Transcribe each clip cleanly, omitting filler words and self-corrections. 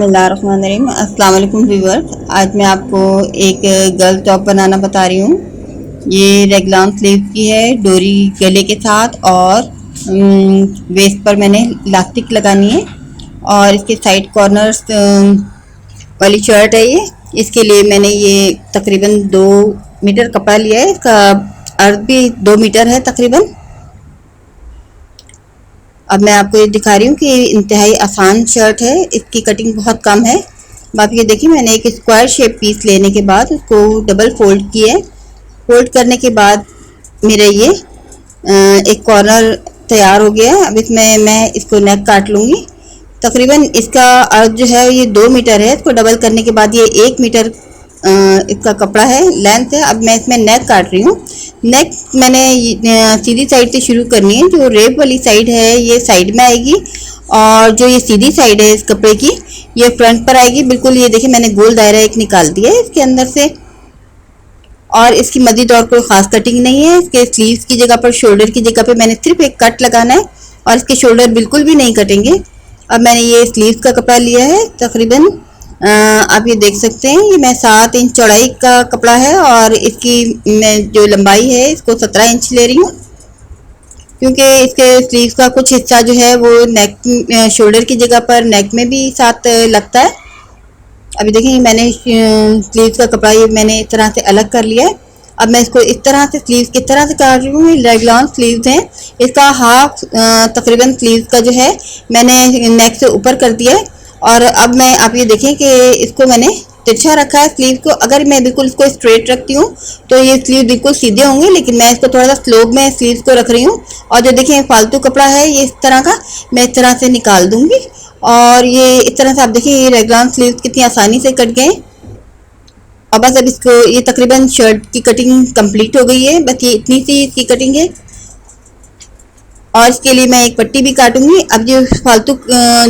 बिस्मिल्लाहिर्रहमानिर्रहीम। अस्सलाम वालेकुम व्यूअर्स। आज मैं आपको एक गर्ल टॉप बनाना बता रही हूँ। ये रेगलान स्लीव की है, डोरी गले के साथ, और वेस्ट पर मैंने इलास्टिक लगानी है और इसके साइड कॉर्नर्स वाली शर्ट है ये। इसके लिए मैंने ये तकरीबन 2 मीटर कपड़ा लिया है। इसका अर्थ भी 2 मीटर है तकरीबन। अब मैं आपको ये दिखा रही हूँ कि इंतहाई आसान शर्ट है, इसकी कटिंग बहुत कम है। बाकी ये देखिए, मैंने एक स्क्वायर शेप पीस लेने के बाद उसको डबल फोल्ड किया है। फोल्ड करने के बाद मेरा ये एक कॉर्नर तैयार हो गया है। अब इसमें मैं इसको नेक काट लूँगी। तकरीबन इसका अर्थ जो है ये 2 मीटर है। इसको डबल करने के बाद ये 1 मीटर इसका कपड़ा है, लेंथ है। अब मैं इसमें नेक काट रही हूँ। नेक मैंने सीधी साइड से शुरू करनी है। जो रेप वाली साइड है ये साइड में आएगी, और जो ये सीधी साइड है इस कपड़े की ये फ्रंट पर आएगी। बिल्कुल ये देखिए, मैंने गोल दायरा एक निकाल दिया है इसके अंदर से। और इसकी मज़ीद और कोई ख़ास कटिंग नहीं है। इसके स्लीव्स की जगह पर, शोल्डर की जगह पे मैंने सिर्फ एक कट लगाना है, और इसके शोल्डर बिल्कुल भी नहीं कटेंगे। अब मैंने ये स्लीव्स का कपड़ा लिया है तकरीबन, आप ये देख सकते हैं, ये मैं 7 इंच चौड़ाई का कपड़ा है, और इसकी मैं जो लंबाई है इसको 17 इंच ले रही हूँ, क्योंकि इसके स्लीव्स का कुछ हिस्सा जो है वो नेक, शोल्डर की जगह पर नेक में भी साथ लगता है। अभी देखिए, मैंने स्लीव्स का कपड़ा ये मैंने इस तरह से अलग कर लिया है। अब मैं इसको इस तरह से स्लीव्स किस तरह से काट रही हूँ। रेगलान स्लीव्स हैं, इसका हाफ तकरीबन स्लीव्स का जो है मैंने नेक से ऊपर कर दिया है। और अब मैं, आप ये देखें कि इसको मैंने तिरछा रखा है स्लीव को। अगर मैं बिल्कुल इसको स्ट्रेट रखती हूँ तो ये स्लीव बिल्कुल सीधे होंगे, लेकिन मैं इसको थोड़ा सा स्लोप में स्लीव को रख रही हूँ। और जो देखें फालतू कपड़ा है ये इस तरह का मैं इस तरह से निकाल दूंगी, और ये इस तरह से आप देखिए ये रेगलान स्लीव कितनी आसानी से कट गए। और बस अब इसको, ये तकरीबन शर्ट की कटिंग कंप्लीट हो गई है। बस ये इतनी सी इसकी कटिंग है, और इसके लिए मैं एक पट्टी भी काटूंगी। अब जो फालतू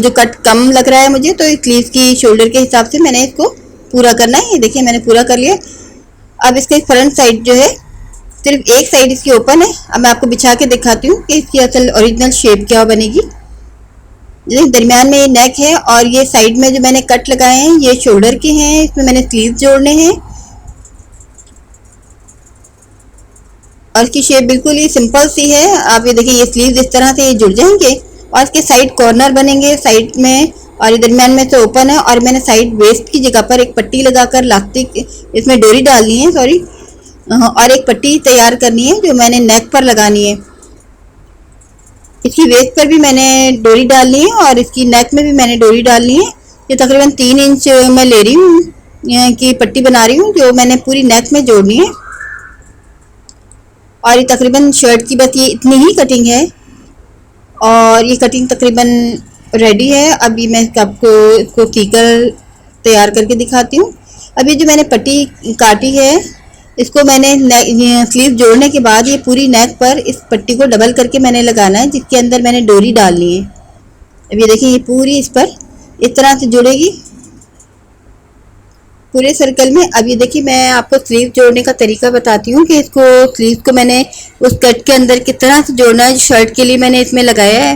जो कट कम लग रहा है मुझे, तो स्लीव्स की शोल्डर के हिसाब से मैंने इसको पूरा करना है। ये देखिए, मैंने पूरा कर लिया। अब इसके फ्रंट साइड जो है सिर्फ एक साइड इसकी ओपन है। अब मैं आपको बिछा के दिखाती हूँ कि इसकी असल ओरिजिनल शेप क्या बनेगी। जैसे दरमियान में ये नेक है, और ये साइड में जो मैंने कट लगाए हैं ये शोल्डर के हैं, इसमें मैंने स्लीव जोड़ने हैं। और इसकी शेप बिल्कुल ही सिंपल सी है। आप ये देखिए, ये स्लीव्स इस तरह से जुड़ जाएंगे, और इसके साइड कॉर्नर बनेंगे साइड में, और ये दरमियान में से ओपन है। और मैंने साइड वेस्ट की जगह पर एक पट्टी लगाकर इलास्टिक, इसमें डोरी डालनी है, सॉरी, और एक पट्टी तैयार करनी है जो मैंने नेक पर लगानी है। इसकी वेस्ट पर भी मैंने डोरी डालनी है, और इसकी नेक में भी मैंने डोरी डालनी है। ये तकरीबन 3 इंच मैं ले रही हूँ की पट्टी बना रही हूँ, जो मैंने पूरी नेक में जोड़नी है। और ये तकरीबन शर्ट की बस ये इतनी ही कटिंग है, और ये कटिंग तकरीबन रेडी है। अभी मैं आपको इसको सीकर तैयार करके दिखाती हूँ। अभी जो मैंने पट्टी काटी है इसको मैंने स्लीव जोड़ने के बाद ये पूरी नेक पर इस पट्टी को डबल करके मैंने लगाना है, जिसके अंदर मैंने डोरी डालनी है। अब ये देखिए, ये पूरी इस पर इस तरह से जुड़ेगी पूरे सर्कल में। अब ये देखिए, मैं आपको स्लीव जोड़ने का तरीका बताती हूँ कि इसको, स्लीव को मैंने उस कट के अंदर किस तरह से जोड़ना है। शर्ट के लिए मैंने इसमें लगाया है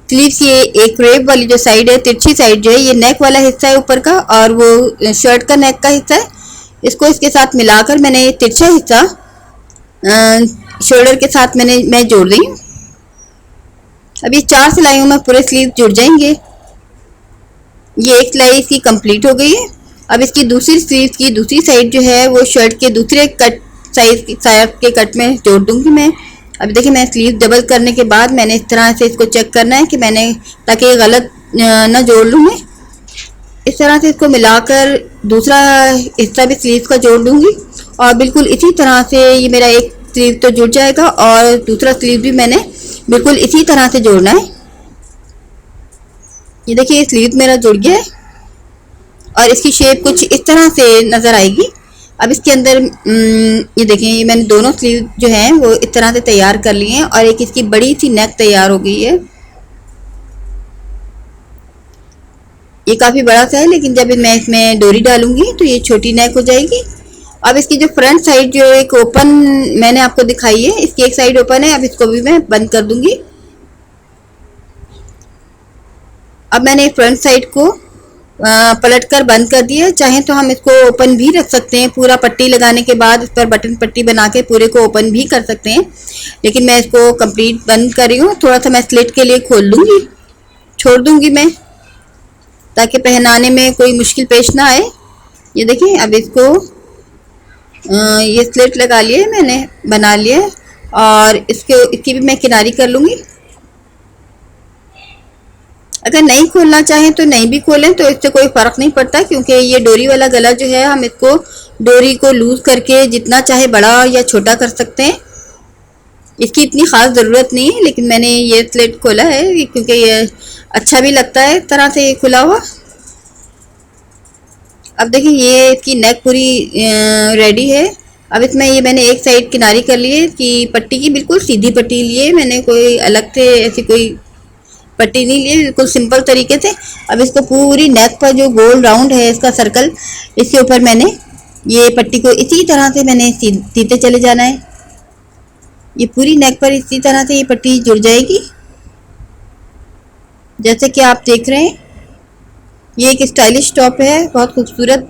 स्लीव्स। ये एक रेप वाली जो साइड है, तिरछी साइड जो है, ये नेक वाला हिस्सा है ऊपर का, और वो शर्ट का नेक का हिस्सा है। इसको इसके साथ मिलाकर मैंने ये तिरछा हिस्सा शोल्डर के साथ मैं जोड़ रही हूँ। अब ये 4 सिलाइयों में पूरे स्लीव जुड़ जाएंगे। ये एक सिलाई इसकी कंप्लीट हो गई है। अब इसकी दूसरी स्लीव की दूसरी साइड जो है वो शर्ट के दूसरे कट साइज के कट में जोड़ दूंगी मैं। अब देखिए, मैं स्लीव डबल करने के बाद मैंने इस तरह से इसको चेक करना है कि मैंने, ताकि गलत ना जोड़ लूँ मैं। इस तरह से इसको मिलाकर दूसरा हिस्सा भी स्लीव का जोड़ दूंगी, और बिल्कुल इसी तरह से ये मेरा एक स्लीव तो जुड़ जाएगा, और दूसरा स्लीव भी मैंने बिल्कुल इसी तरह से जोड़ना है। ये देखिए, स्लीव मेरा जुड़ गया है, और इसकी शेप कुछ इस तरह से नज़र आएगी। अब इसके अंदर ये देखें, ये मैंने दोनों स्लीव जो हैं वो इस तरह से तैयार कर लिए हैं, और एक इसकी बड़ी सी नेक तैयार हो गई है। ये काफ़ी बड़ा सा है, लेकिन जब मैं इसमें डोरी डालूंगी तो ये छोटी नेक हो जाएगी। अब इसकी जो फ्रंट साइड जो एक ओपन मैंने आपको दिखाई है, इसकी एक साइड ओपन है। अब इसको भी मैं बंद कर दूंगी। अब मैंने फ्रंट साइड को पलट कर बंद कर दिया। चाहे तो हम इसको ओपन भी रख सकते हैं, पूरा पट्टी लगाने के बाद इस पर बटन पट्टी बना के पूरे को ओपन भी कर सकते हैं, लेकिन मैं इसको कंप्लीट बंद कर रही हूँ। थोड़ा सा मैं स्लिट के लिए खोल दूँगी, छोड़ दूँगी मैं, ताकि पहनाने में कोई मुश्किल पेश ना आए। ये देखिए, अब इसको ये स्लिट लगा लिए मैंने, बना लिए, और इसकी भी मैं किनारी कर लूँगी। अगर नहीं खोलना चाहें तो नहीं भी खोलें, तो इससे कोई फ़र्क नहीं पड़ता, क्योंकि ये डोरी वाला गला जो है, हम इसको डोरी को लूज़ करके जितना चाहे बड़ा या छोटा कर सकते हैं। इसकी इतनी ख़ास ज़रूरत नहीं है, लेकिन मैंने ये स्लिट खोला है क्योंकि ये अच्छा भी लगता है तरह से ये खुला हुआ। अब देखिए, ये इसकी नेक पूरी रेडी है। अब इसमें ये मैंने एक साइड किनारी कर ली है कि पट्टी की बिल्कुल सीधी पट्टी लिए मैंने, कोई अलग से ऐसी कोई पट्टी नहीं ली, बिल्कुल सिंपल तरीके से। अब इसको पूरी नेक पर जो गोल राउंड है इसका सर्कल, इसके ऊपर मैंने ये पट्टी को इसी तरह से मैंने सीते चले जाना है। ये पूरी नेक पर इसी तरह से ये पट्टी जुड़ जाएगी, जैसे कि आप देख रहे हैं। ये एक स्टाइलिश टॉप है, बहुत खूबसूरत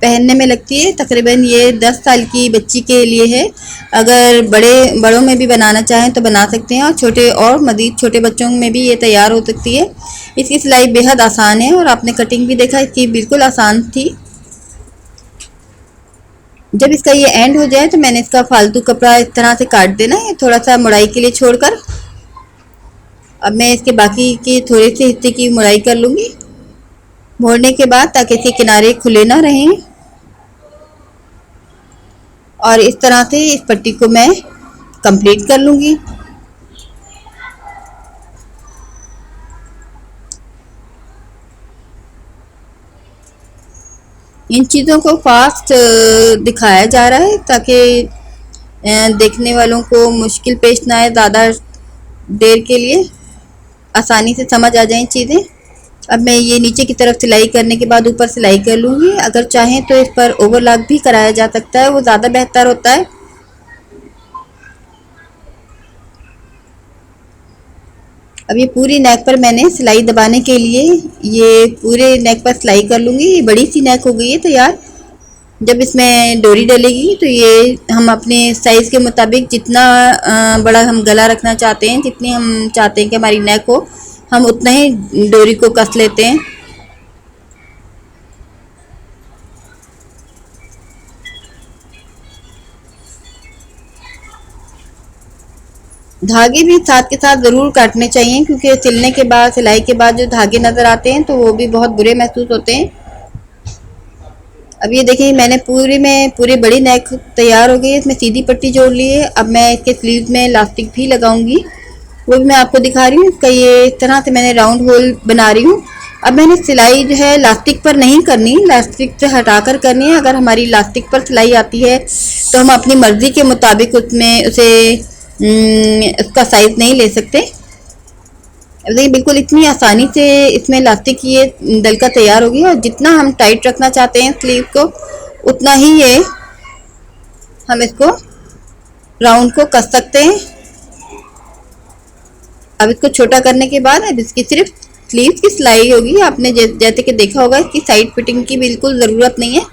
पहनने में लगती है। तकरीबन ये 10 साल की बच्ची के लिए है। अगर बड़ों में भी बनाना चाहें तो बना सकते हैं, और मज़ीद छोटे बच्चों में भी ये तैयार हो सकती है। इसकी सिलाई बेहद आसान है, और आपने कटिंग भी देखा इसकी बिल्कुल आसान थी। जब इसका ये एंड हो जाए तो मैंने इसका फालतू कपड़ा इस तरह से काट देना है, थोड़ा सा मुड़ाई के लिए छोड़कर। अब मैं इसके बाकी के थोड़े से हिस्से की मुड़ाई कर लूँगी मोड़ने के बाद, ताकि इसके किनारे खुले ना रहें। और इस तरह से इस पट्टी को मैं कंप्लीट कर लूँगी। इन चीज़ों को फास्ट दिखाया जा रहा है, ताकि देखने वालों को मुश्किल पेश ना आए, ज़्यादा देर के लिए आसानी से समझ आ जाएं चीज़ें। अब मैं ये नीचे की तरफ सिलाई करने के बाद ऊपर सिलाई कर लूँगी। अगर चाहें तो इस पर ओवरलॉक भी कराया जा सकता है, वो ज़्यादा बेहतर होता है। अब ये पूरी नेक पर मैंने सिलाई दबाने के लिए ये पूरे नेक पर सिलाई कर लूँगी। ये बड़ी सी नेक हो गई है तैयार। जब इसमें डोरी डलेगी तो ये हम अपने साइज़ के मुताबिक जितना बड़ा हम गला रखना चाहते हैं, जितनी हम चाहते हैं कि हमारी नेक हो, हम उतना ही डोरी को कस लेते हैं। धागे भी साथ के साथ ज़रूर काटने चाहिए, क्योंकि सिलने के बाद, सिलाई के बाद जो धागे नज़र आते हैं तो वो भी बहुत बुरे महसूस होते हैं। अब ये देखिए, मैंने पूरी बड़ी नेक तैयार हो गई है। इसमें सीधी पट्टी जोड़ ली है। अब मैं इसके स्लीव्स में इलास्टिक भी लगाऊंगी, वो भी मैं आपको दिखा रही हूँ। इसका ये इस तरह से मैंने राउंड होल बना रही हूँ। अब मैंने सिलाई जो है इलास्टिक पर नहीं करनी, इलास्टिक से हटा कर करनी है। अगर हमारी इलास्टिक पर सिलाई आती है तो हम अपनी मर्ज़ी के मुताबिक उसका साइज़ नहीं ले सकते। अब देखिए, बिल्कुल इतनी आसानी से इसमें इलास्टिक ये डलका तैयार होगी, और जितना हम टाइट रखना चाहते हैं स्लीव को, उतना ही ये हम इसको राउंड को कस सकते हैं। अब इसको छोटा करने के बाद अब इसकी सिर्फ स्लीव्स की सिलाई होगी। आपने जैसे कि देखा होगा, इसकी साइड फिटिंग की बिल्कुल ज़रूरत नहीं है।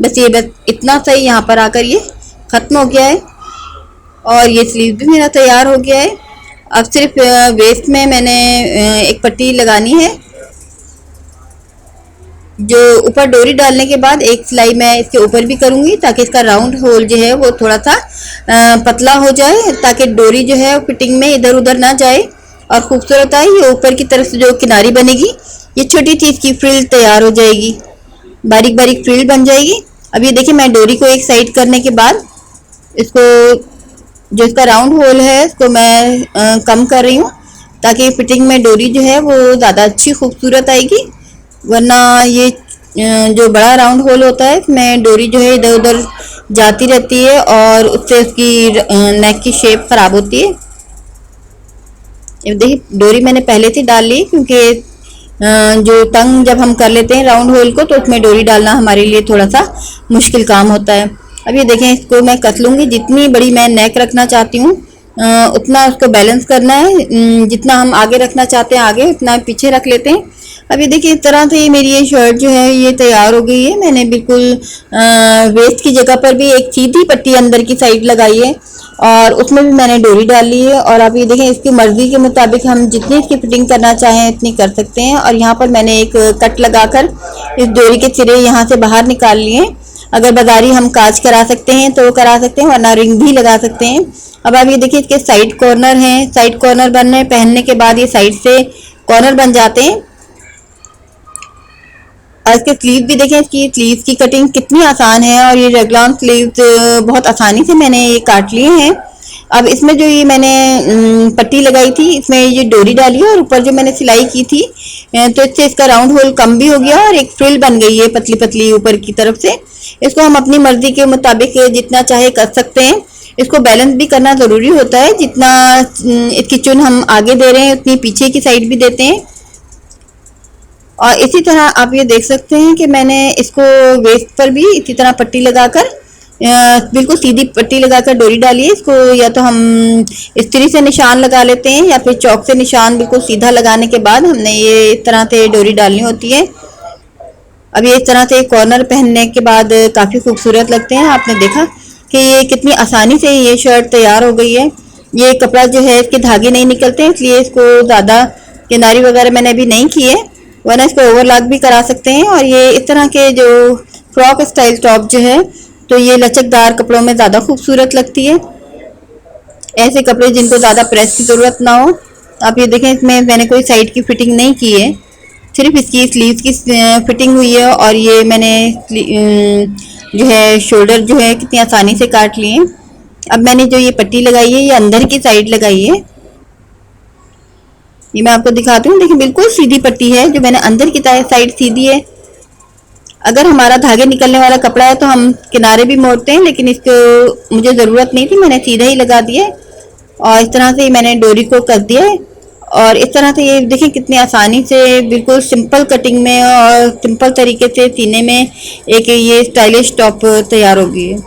बस इतना सही यहाँ पर आकर ये ख़त्म हो गया है, और ये स्लीव भी मेरा तैयार हो गया है। अब सिर्फ वेस्ट में मैंने एक पट्टी लगानी है, जो ऊपर डोरी डालने के बाद एक सिलाई मैं इसके ऊपर भी करूँगी, ताकि इसका राउंड होल जो है वो थोड़ा सा पतला हो जाए, ताकि डोरी जो है फिटिंग में इधर उधर ना जाए और खूबसूरत आए। ये ऊपर की तरफ से जो किनारी बनेगी, ये छोटी सी इसकी फ्रिल तैयार हो जाएगी, बारीक बारीक फ्रिल बन जाएगी। अब ये देखिए, मैं डोरी को एक साइड करने के बाद इसको, जो इसका राउंड होल है, इसको मैं कम कर रही हूँ, ताकि फिटिंग में डोरी जो है वो ज़्यादा अच्छी खूबसूरत आएगी। वरना ये जो बड़ा राउंड होल होता है, इसमें डोरी जो है इधर उधर जाती रहती है, और उससे उसकी नेक की शेप ख़राब होती है। ये देखिए, डोरी मैंने पहले से डाल ली, क्योंकि जो टंग जब हम कर लेते हैं राउंड होल को, तो उसमें डोरी डालना हमारे लिए थोड़ा सा मुश्किल काम होता है। अब ये देखें, इसको मैं कस लूँगी। जितनी बड़ी मैं नेक रखना चाहती हूँ उतना उसको बैलेंस करना है। जितना हम आगे रखना चाहते हैं आगे, उतना पीछे रख लेते हैं। अब ये देखिए इस तरह से मेरी ये शर्ट जो है ये तैयार हो गई है। मैंने बिल्कुल वेस्ट की जगह पर भी एक सीधी पट्टी अंदर की साइड लगाई है और उसमें भी मैंने डोरी डाली है। और आप ये देखें, इसकी मर्ज़ी के मुताबिक हम जितनी इसकी फिटिंग करना चाहें इतनी कर सकते हैं। और यहाँ पर मैंने एक कट लगाकर इस डोरी के सिरे यहाँ से बाहर निकाल लिए। अगर बाजारी हम काज करा सकते हैं तो करा सकते हैं, वरना रिंग भी लगा सकते हैं। अब आप ये देखिए, इसके साइड कॉर्नर हैं, साइड कॉर्नर बनने पहनने के बाद ये साइड से कॉर्नर बन जाते हैं। और इसके स्लीव भी देखें, इसकी स्लीव की कटिंग कितनी आसान है और ये रेगलॉन स्लीव बहुत आसानी से मैंने ये काट लिए हैं। अब इसमें जो ये मैंने पट्टी लगाई थी, इसमें ये डोरी डाली है और ऊपर जो मैंने सिलाई की थी तो इससे इसका राउंड होल कम भी हो गया और एक फ्रिल बन गई है पतली पतली ऊपर की तरफ से। इसको हम अपनी मर्जी के मुताबिक जितना चाहे कर सकते हैं। इसको बैलेंस भी करना ज़रूरी होता है, जितना इसकी चुन हम आगे दे रहे हैं उतनी पीछे की साइड भी देते हैं। और इसी तरह आप ये देख सकते हैं कि मैंने इसको वेस्ट पर भी इसी तरह पट्टी लगाकर बिल्कुल सीधी पट्टी लगाकर डोरी डाली है। इसको या तो हम इस्त्री से निशान लगा लेते हैं या फिर चौक से निशान बिल्कुल सीधा लगाने के बाद हमने ये इस तरह से डोरी डालनी होती है। अब ये इस तरह से कॉर्नर पहनने के बाद काफ़ी खूबसूरत लगते हैं। आपने देखा कि ये कितनी आसानी से ये शर्ट तैयार हो गई है। ये कपड़ा जो है इसके धागे नहीं निकलते हैं, इसलिए इसको ज़्यादा किनारी वगैरह मैंने अभी नहीं की है, वरना इसको ओवरलॉक भी करा सकते हैं। और ये इस तरह के जो फ्रॉक स्टाइल टॉप जो है तो ये लचकदार कपड़ों में ज़्यादा खूबसूरत लगती है। ऐसे कपड़े जिनको ज़्यादा प्रेस की ज़रूरत ना हो। आप ये देखें, इसमें मैंने कोई साइड की फिटिंग नहीं की है, सिर्फ इसकी स्लीव्स की फिटिंग हुई है। और ये मैंने जो है शोल्डर जो है कितनी आसानी से काट लिए। अब मैंने जो ये पट्टी लगाई है ये अंदर की साइड लगाई है, ये मैं आपको दिखाती हूँ। देखिए बिल्कुल सीधी पट्टी है, जो मैंने अंदर की साइड सीधी है। अगर हमारा धागे निकलने वाला कपड़ा है तो हम किनारे भी मोड़ते हैं, लेकिन इसको मुझे ज़रूरत नहीं थी, मैंने सीधा ही लगा दिया और इस तरह से मैंने डोरी को कर दिया है। और इस तरह से ये देखिए कितनी आसानी से बिल्कुल सिंपल कटिंग में और सिंपल तरीके से सीने में एक ये स्टाइलिश टॉप तैयार हो गई है।